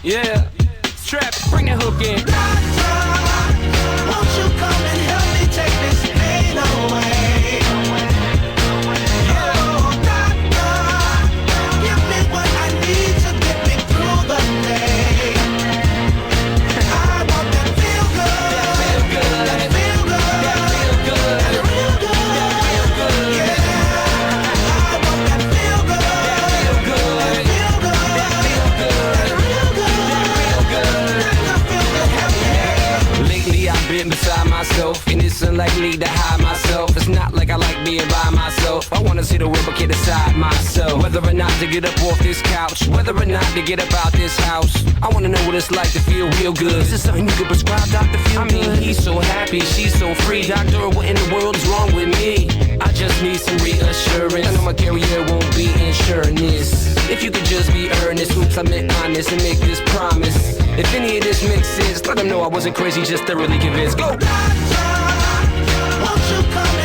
Yeah, Strap, bring the hook in. Won't you come and help me take this pain away? Oh, doctor, give me what I need to get me through the day. I want that feel good, that feel good, that feel good, that real good, yeah. I want that feel good, that feel good, that feel good, that real good, that feel good, happy. Lately I've been beside myself, and it's unlikely to hide myself. It's not like I like being by myself. I wanna see the world, but can't decide myself whether or not to get up off this couch, whether or not to get up out this house. I wanna know what it's like to feel real good. Is this something you could prescribe, Dr. Feel I mean, he's so happy, she's so free. Doctor, what in the world is wrong with me? I just need some reassurance. I know my carrier won't be insuring this. If you could just be earnest, oops, I meant honest, and make this promise. If any of this makes sense, let them know I wasn't crazy, just thoroughly convinced. Go! Doctor, won't you come